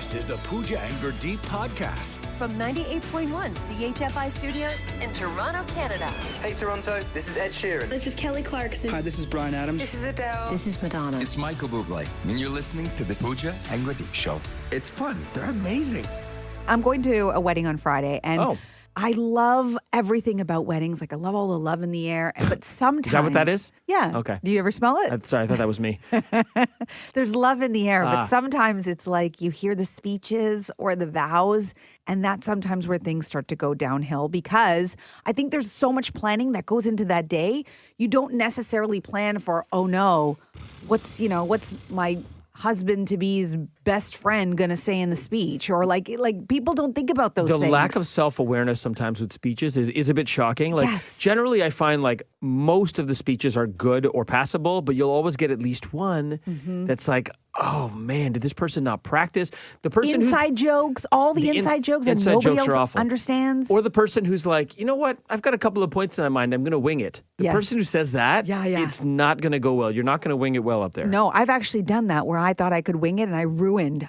This is the Pooja and Gurdeep podcast. From 98.1 CHFI Studios in Toronto, Canada. Hey Toronto, this is Ed Sheeran. This is Kelly Clarkson. Hi, this is Bryan Adams. This is Adele. This is Madonna. It's Michael Bublé, and you're listening to the Pooja and Gurdeep Show. It's fun. They're amazing. I'm going to a wedding on Friday, and I love everything about weddings. Like, I love all the love in the air. But sometimes... Is that what that is? Yeah. Okay. Do you ever smell it? Sorry, I thought that was me. There's love in the air, but sometimes it's like you hear the speeches or the vows, and that's sometimes where things start to go downhill because I think there's so much planning that goes into that day. You don't necessarily plan for, oh no, what's my husband-to-be's best friend gonna say in the speech, or like people don't think about those things. The lack of self-awareness sometimes with speeches is a bit shocking. Like, yes. Generally, I find like most of the speeches are good or passable, but you'll always get at least one that's like, oh man, did this person not practice? The person inside jokes, all the inside jokes that nobody else understands. Or the person who's like, you know what? I've got a couple of points in my mind. I'm going to wing it. The person who says that, it's not going to go well. You're not going to wing it well up there. No, I've actually done that where I thought I could wing it, and I ruined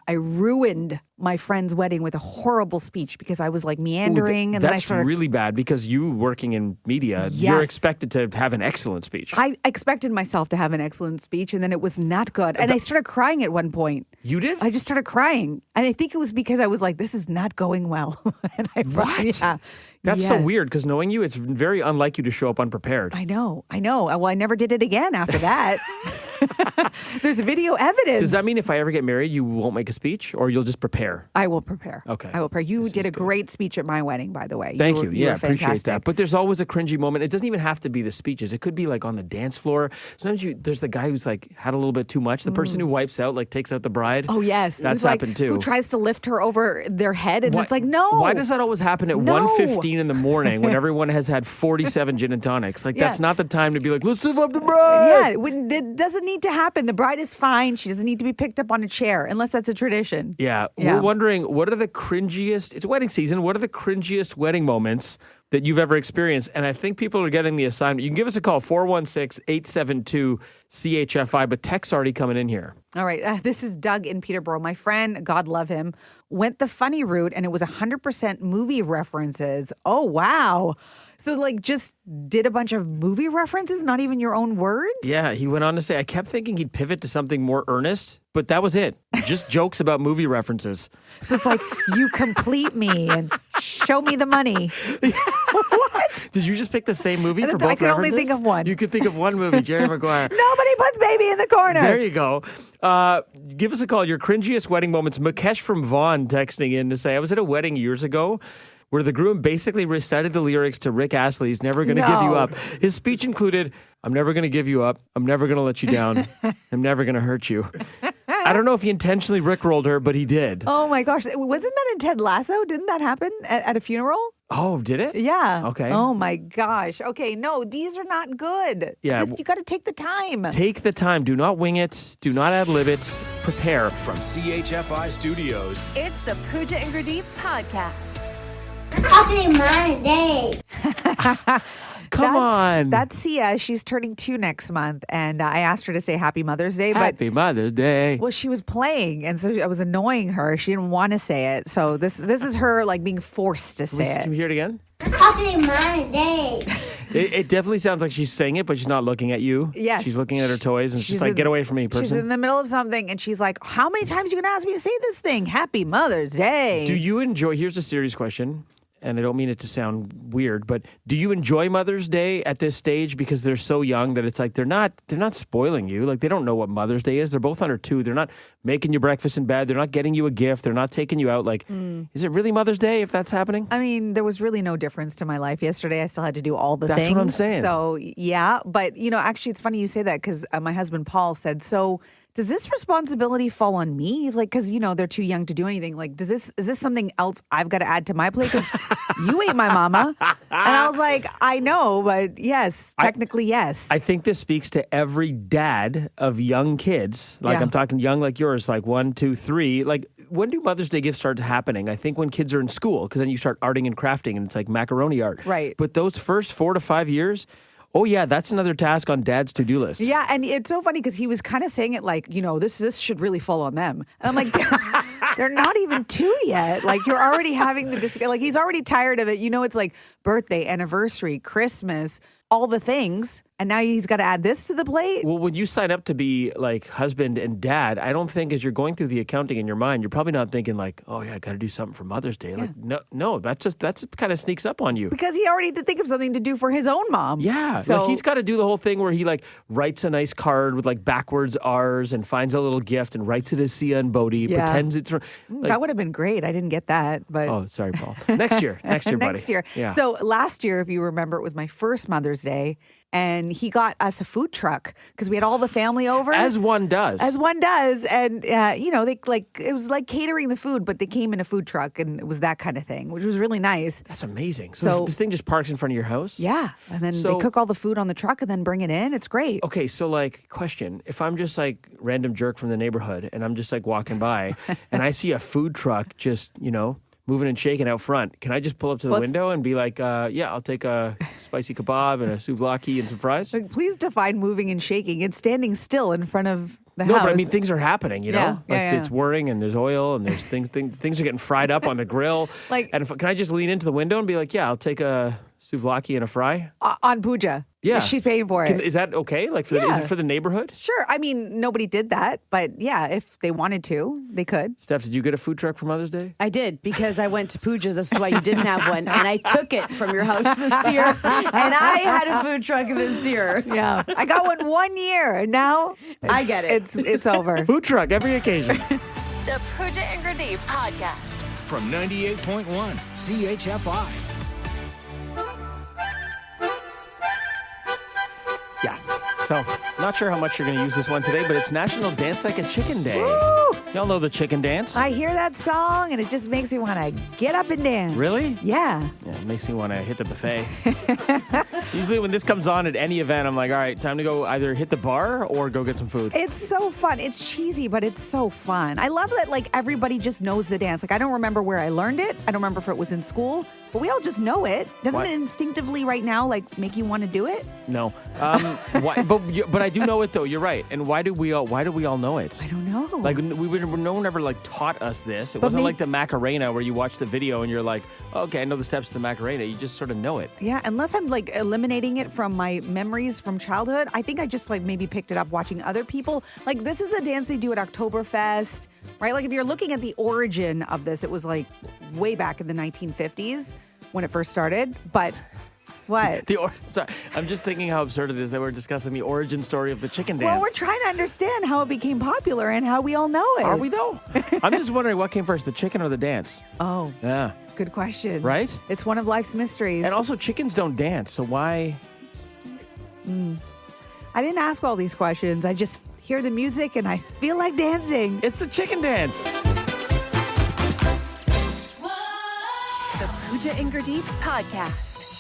my friend's wedding with a horrible speech because I was like meandering. And then I started... really bad because you working in media, you're expected to have an excellent speech. I expected myself to have an excellent speech, and then it was not good. And I started crying at one point. You did? I just started crying. And I think it was because I was like, this is not going well. And what? Yeah. That's so weird because knowing you, it's very unlike you to show up unprepared. I know. Well, I never did it again after that. There's video evidence. Does that mean if I ever get married, you won't make a speech or you'll just prepare? I will prepare. Okay. I will prepare. You did a great speech at my wedding, by the way. Thank you. You were appreciate fantastic. that. But there's always a cringy moment. It doesn't even have to be the speeches. It could be like on the dance floor. Sometimes there's the guy who's like had a little bit too much. The person who wipes out, like takes out the bride. Oh, yes. That's happened too. Who tries to lift her over their head, and it's like, no. Why does that always happen at 1:15 in the morning when everyone has had 47 gin and tonics? Like, that's not the time to be like, let's lift up the bride. Yeah, it doesn't need to happen. The bride is fine. She doesn't need to be picked up on a chair unless that's a tradition. Yeah. We're wondering, what are the cringiest, it's wedding season, what are the cringiest wedding moments that you've ever experienced? And I think people are getting the assignment. You can give us a call, 416-872-CHFI, but text's already coming in here. All right. This is Doug in Peterborough. My friend, God love him, went the funny route, and it was 100% movie references. Oh, wow. So, like, just did a bunch of movie references, not even your own words? Yeah, he went on to say, I kept thinking he'd pivot to something more earnest, but that was it. Just jokes about movie references. So it's like, you complete me and show me the money. What? Did you just pick the same movie for both references? I can only think of one. You could think of one movie, Jerry Maguire. Nobody puts baby in the corner. There you go. Give us a call. Your cringiest wedding moments. Mukesh from Vaughan texting in to say, I was at a wedding years ago where the groom basically recited the lyrics to Rick Astley's Never Gonna Give You Up. His speech included, I'm never gonna give you up. I'm never gonna let you down. I'm never gonna hurt you. I don't know if he intentionally rickrolled her, but he did. Oh my gosh. Wasn't that in Ted Lasso? Didn't that happen at a funeral? Oh, did it? Yeah. Okay. Oh my gosh. Okay, no, these are not good. Yeah. You got to take the time. Take the time. Do not wing it. Do not ad-lib it. Prepare. From CHFI Studios, It's the Pooja and Gurdeep podcast. Happy Mother's Day. Come on. That's Sia. She's turning 2 next month, and I asked her to say Happy Mother's Day. Happy Mother's Day. Well, she was playing, and so I was annoying her. She didn't want to say it. So this is her like being forced to say it. Can we hear it again? Happy Mother's Day. It definitely sounds like she's saying it, but she's not looking at you. Yes. She's looking at her toys, and she's like, get away from me, person. She's in the middle of something, and she's like, how many times are you going to ask me to say this thing? Happy Mother's Day. Do you enjoy, here's a serious question, and I don't mean it to sound weird, but do you enjoy Mother's Day at this stage because they're so young that it's like they're not spoiling you? Like, they don't know what Mother's Day is. They're both under 2. They're not making you breakfast in bed. They're not getting you a gift. They're not taking you out. Like, is it really Mother's Day if that's happening? I mean, there was really no difference to my life yesterday. I still had to do all the things. That's what I'm saying. So, yeah. But, actually, it's funny you say that because my husband, Paul, said, so does this responsibility fall on me? He's like, because, they're too young to do anything. Like, is this something else I've got to add to my plate? Because you ain't my mama. And I was like, I know, but yes, technically, yes. I think this speaks to every dad of young kids. Like, I'm talking young like yours, like 1, 2, 3. Like, when do Mother's Day gifts start happening? I think when kids are in school, because then you start arting and crafting, and it's like macaroni art. Right. But those first 4 to 5 years, Oh, yeah, that's another task on Dad's to-do list. Yeah, and it's so funny because he was kind of saying it like, this should really fall on them. And I'm like, they're not even 2 yet. Like, you're already having like, he's already tired of it. It's like birthday, anniversary, Christmas, all the things. And now he's got to add this to the plate. Well, when you sign up to be like husband and dad, I don't think as you're going through the accounting in your mind, you're probably not thinking like, oh yeah, I got to do something for Mother's Day. Like, no, that's kind of sneaks up on you. Because he already had to think of something to do for his own mom. Yeah. So like he's got to do the whole thing where he like writes a nice card with like backwards R's and finds a little gift and writes it as Sia and Bodhi, pretends it's like, that would have been great. I didn't get that, but oh, sorry, Paul. Next year, buddy. Next year. Yeah. So last year, if you remember, it was my first Mother's Day. And he got us a food truck because we had all the family over. As one does. And, they it was like catering the food, but they came in a food truck and it was that kind of thing, which was really nice. That's amazing. So this thing just parks in front of your house? Yeah. And then they cook all the food on the truck and then bring it in. It's great. Okay. So like, question, if I'm just like random jerk from the neighborhood and I'm just like walking by and I see a food truck just, moving and shaking out front, can I just pull up to the window and be like, I'll take a spicy kebab and a souvlaki and some fries? Like, please define moving and shaking. It's standing still in front of the house. No, but I mean, things are happening, Yeah, It's whirring and there's oil and there's things are getting fried up on the grill. And can I just lean into the window and be like, I'll take a souvlaki and a fry? On Pooja. Yeah. She's paying for it. Is that okay? Like, is it for the neighborhood? Sure. I mean, nobody did that, but yeah, if they wanted to, they could. Steph, did you get a food truck for Mother's Day? I did, because I went to Pooja's. That's why you didn't have one. And I took it from your house this year. And I had a food truck this year. Yeah. I got one year. And now I get it. It's over. Food truck, every occasion. The Pooja and Gurdeep podcast. From 98.1 CHFI. Yeah. So, not sure how much you're going to use this one today, but it's National Dance Like a Chicken Day. Woo! Y'all know the chicken dance? I hear that song and it just makes me want to get up and dance. Really? Yeah. Yeah, it makes me want to hit the buffet. Usually when this comes on at any event, I'm like, all right, time to go either hit the bar or go get some food. It's so fun. It's cheesy, but it's so fun. I love that like everybody just knows the dance. Like I don't remember where I learned it. I don't remember if it was in school, but we all just know it. Doesn't it instinctively right now like make you want to do it? No. Why, but I do know it though. You're right. And why do we all know it? I don't know. Like no one ever like taught us this. It wasn't like the Macarena where you watch the video and you're like, oh, okay, I know the steps to the Macarena. You just sort of know it. Yeah, unless I'm like eliminating it from my memories from childhood. I think I just like maybe picked it up watching other people. Like this is the dance they do at Oktoberfest, right? Like if you're looking at the origin of this, it was like way back in the 1950s when it first started. But what? Sorry, I'm just thinking how absurd it is that we're discussing the origin story of the chicken dance. Well, we're trying to understand how it became popular and how we all know it. Are we though? I'm just wondering what came first, the chicken or the dance? Oh. Yeah. Good question. Right? It's one of life's mysteries. And also chickens don't dance, so why? I didn't ask all these questions. I just hear the music and I feel like dancing. It's the chicken dance. The Pooja and Gurdeep podcast.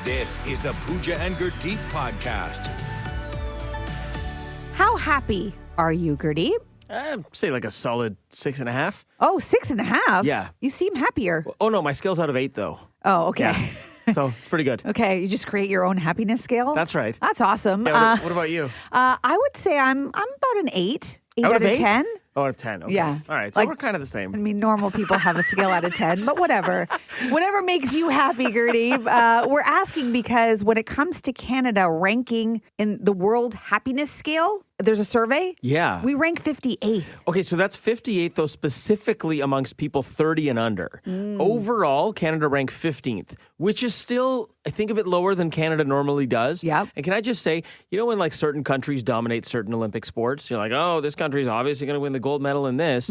This is the Pooja and Gurdeep podcast. How happy are you, Gurdeep? Say like a solid 6.5. Oh, 6.5? Yeah. You seem happier. Oh no, my scale's out of 8 though. Oh, okay. Yeah. So it's pretty good. Okay, you just create your own happiness scale? That's right. That's awesome. Yeah, what about you? I would say I'm about an 8. 8 Out out of of 8? 10. Oh, out of 10. Okay. Yeah. All right. So Like- we're kind of the same. I mean, normal people have a scale out of 10, but whatever. Whatever makes you happy, Gurdeep. We're asking because when it comes to Canada ranking in the World Happiness Scale, there's a survey. Yeah. We rank 58th. Okay, so that's 58th, though, specifically amongst people 30 and under. Overall, Canada ranked 15th, which is still, I think, a bit lower than Canada normally does. Yep. And can I just say, when like certain countries dominate certain Olympic sports, you're like, oh, this country's obviously going to win the gold medal in this.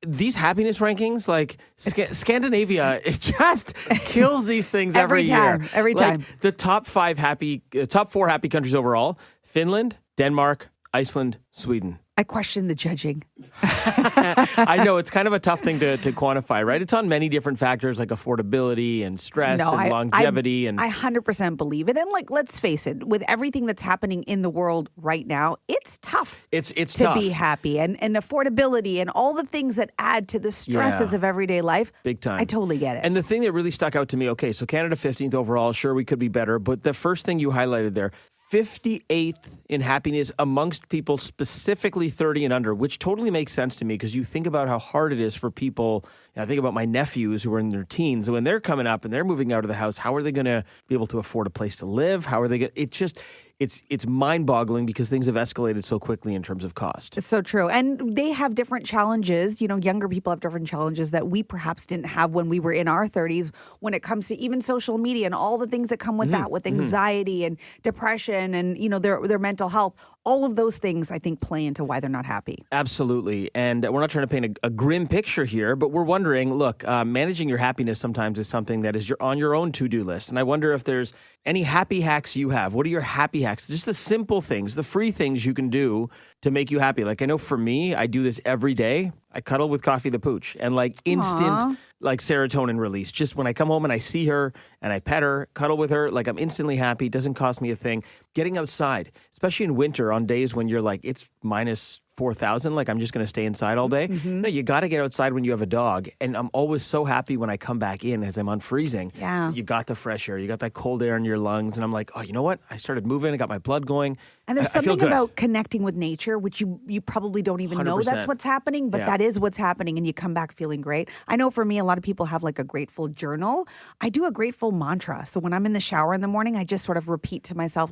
These happiness rankings, like Scandinavia, it just kills these things every time, year. every Like, time. the top 4 happy countries overall: Finland, Denmark, Iceland, Sweden. I question the judging. I know it's kind of a tough thing to quantify, right? It's on many different factors like affordability and stress and longevity. I 100% believe it. And let's face it, with everything that's happening in the world right now, it's tough. It's to tough. be happy and affordability and all the things that add to the stresses of everyday life. Big time. I totally get it. And the thing that really stuck out to me, okay, so Canada 15th overall, sure, we could be better, but the first thing you highlighted there, 58th in happiness amongst people specifically 30 and under, which totally makes sense to me because you think about how hard it is for people. And I think about my nephews who are in their teens. When they're coming up and they're moving out of the house, how are they going to be able to afford a place to live? How are they going to... It's mind-boggling because things have escalated so quickly in terms of cost. It's so true. And they have different challenges. Younger people have different challenges that we perhaps didn't have when we were in our 30s when it comes to even social media and all the things that come with that, with anxiety and depression and, their mental health. All of those things, I think, play into why they're not happy. Absolutely. And we're not trying to paint a grim picture here, but we're wondering, look, managing your happiness sometimes is something that is on your own to-do list. And I wonder if there's any happy hacks you have. What are your happy hacks? Just the simple things, the free things you can do to make you happy. Like I know for me, I do this every day. I cuddle with Coffee the Pooch and instant serotonin release. Just when I come home and I see her and I pet her, cuddle with her, I'm instantly happy. It doesn't cost me a thing. Getting outside, especially in winter on days when you're it's minus 4,000, I'm just going to stay inside all day. No, you got to get outside when you have a dog. And I'm always so happy when I come back in as I'm unfreezing. Yeah. You got the fresh air. You got that cold air in your lungs. And I'm like, oh, you know what? I started moving. I got my blood going. And there's I feel something good. about connecting with nature, which you probably don't even know 100%. that's what's happening, but that is what's happening, and you come back feeling great. I know for me, a lot of people have a grateful journal. I do a grateful mantra. So when I'm in the shower in the morning, I just sort of repeat to myself,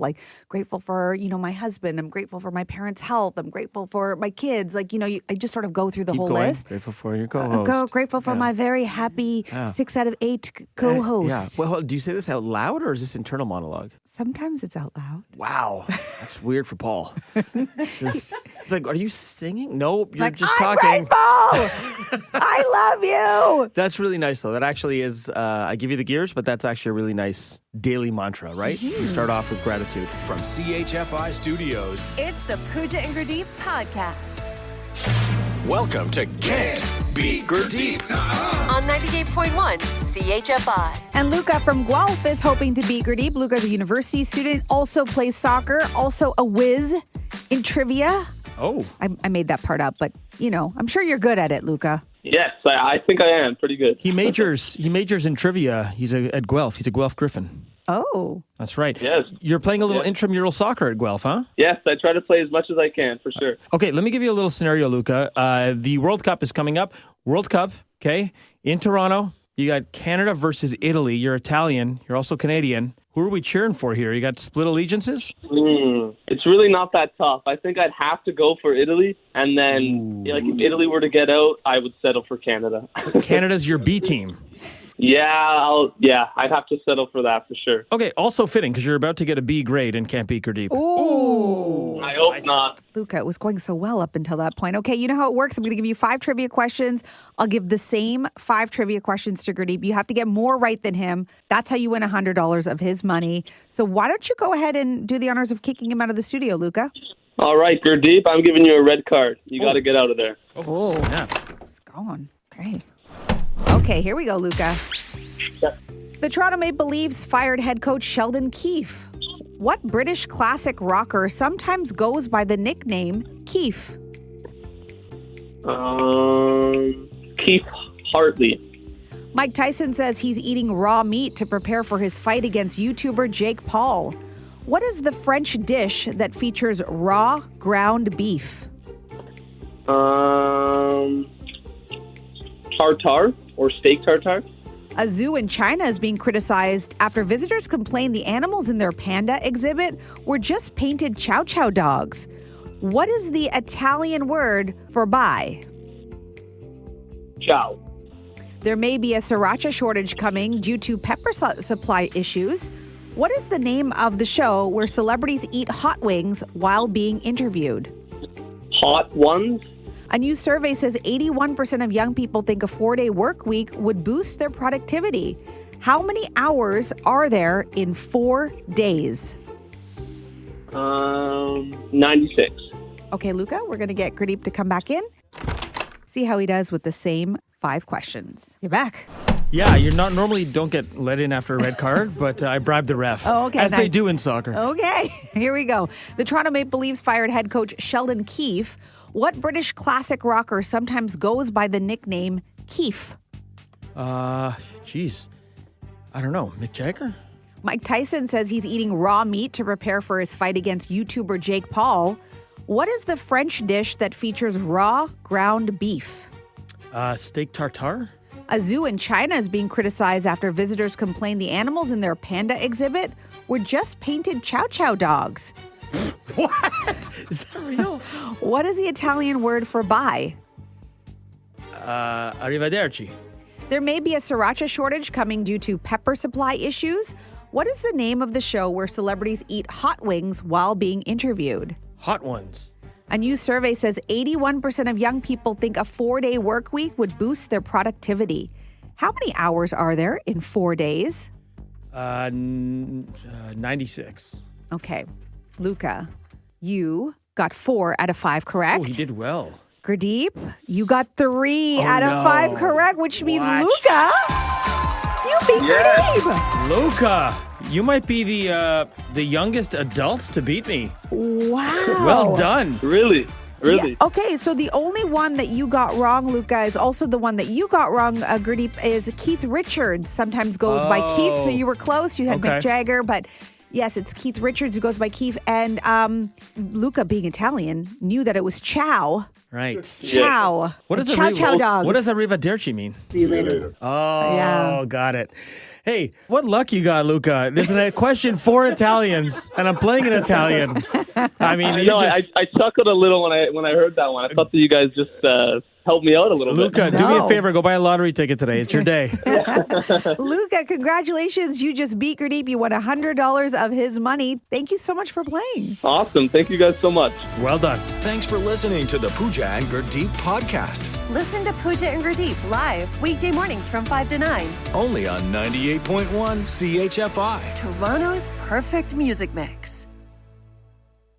grateful for, my husband. I'm grateful for my parents' health. I'm grateful for my kids. I just sort of go through the Keep whole going. list. Grateful for your co-host. Grateful for my very happy 6 out of 8 co-host. Yeah. Well, do you say this out loud or is this internal monologue? Sometimes it's out loud. Wow. That's weird for Paul. It's are you singing? Nope, you're just I'm talking. Grateful! I love you! That's really nice, though. That actually is, I give you the gears, but that's actually a really nice daily mantra, right? You start off with gratitude. From CHFI Studios, It's the Pooja and Gurdeep podcast welcome to Can't Beat Gurdeep. on 98.1 CHFI. And Luca from Guelph is hoping to beat Gurdeep. Luca's a university student, also plays soccer, also a whiz in trivia. Oh. I made that part up, but, I'm sure you're good at it, Luca. Yes, I think I am pretty good. He majors in trivia. He's at Guelph. He's a Guelph Griffin. Oh. That's right. Yes. You're playing a little intramural soccer at Guelph, huh? Yes, I try to play as much as I can, for sure. Okay, let me give you a little scenario, Luca. The World Cup is coming up. World Cup, okay, in Toronto. You got Canada versus Italy. You're Italian. You're also Canadian. Who are we cheering for here? You got split allegiances? It's really not that tough. I think I'd have to go for Italy, and then if Italy were to get out, I would settle for Canada. Canada's your B team. I'd have to settle for that for sure. Okay, also fitting because you're about to get a B grade in Can't Beat Gurdeep. Ooh. I hope not. Luca, it was going so well up until that point. Okay, you know how it works. I'm going to give you 5 trivia questions. I'll give the same 5 trivia questions to Gurdeep. You have to get more right than him. That's how you win $100 of his money. So why don't you go ahead and do the honors of kicking him out of the studio, Luca? All right, Gurdeep, I'm giving you a red card. You got to get out of there. Oh, snap. It's gone. Okay. Okay, here we go, Luca. The Toronto Maple Leafs fired head coach Sheldon Keefe. What British classic rocker sometimes goes by the nickname Keefe? Keith Hartley. Mike Tyson says he's eating raw meat to prepare for his fight against YouTuber Jake Paul. What is the French dish that features raw ground beef? Tartare or steak tartare. A zoo in China is being criticized after visitors complained the animals in their panda exhibit were just painted chow chow dogs. What is the Italian word for bye? Ciao. There may be a sriracha shortage coming due to pepper supply issues. What is the name of the show where celebrities eat hot wings while being interviewed? Hot ones. A new survey says 81% of young people think a 4-day work week would boost their productivity. How many hours are there in 4 days? 96. Okay, Luca, we're going to get Gurdeep to come back in. See how he does with the same 5 questions. You're back. Yeah, you're not normally don't get let in after a red card, but I bribed the ref. Oh, okay. As they nice. do in soccer. Okay, here we go. The Toronto Maple Leafs fired head coach Sheldon Keefe. What British classic rocker sometimes goes by the nickname Keefe? Geez. I don't know. Mick Jagger? Mike Tyson says he's eating raw meat to prepare for his fight against YouTuber Jake Paul. What is the French dish that features raw ground beef? Steak tartare? A zoo in China is being criticized after visitors complained the animals in their panda exhibit were just painted chow chow dogs. What? Is that real? What is the Italian word for bye? Arrivederci. There may be a sriracha shortage coming due to pepper supply issues. What is the name of the show where celebrities eat hot wings while being interviewed? Hot ones. A new survey says 81% of young people think a 4-day work week would boost their productivity. How many hours are there in 4 days? 96. Okay. Luca, you got 4 out of 5 correct. Oh, he did well. Gurdeep, you got 3 out of 5 correct, which means What? Luca, you beat Gurdeep. Luca, you might be the youngest adults to beat me. Wow. Well done. Really? Yeah, okay, so the only one that you got wrong, Luca, is also the one that you got wrong, Gurdeep, is Keith Richards. Sometimes goes by Keith, so you were close. You had Okay. Mick Jagger, but yes, it's Keith Richards who goes by Keith. And Luca, being Italian, knew that it was chow. Right. Chow. What does chow chow dogs? What does arrivederci mean? See you later. Oh, Yeah. got it. Hey, what luck you got, Luca. There's a question for Italians, and I'm playing in Italian. I mean, I you know. just... I chuckled a little when I heard that one. I thought that you guys just helped me out a little Luca, bit. do me a No. favor. Go buy a lottery ticket today. It's your day. Luca, congratulations. You just beat Gurdeep. You won $100 of his money. Thank you so much for playing. Awesome. Thank you guys so much. Well done. Thanks for listening to the Pooja and Gurdeep podcast. Listen to Pooja and Gurdeep live weekday mornings from 5 to 9. Only on 98.1 CHFI. Toronto's perfect music mix.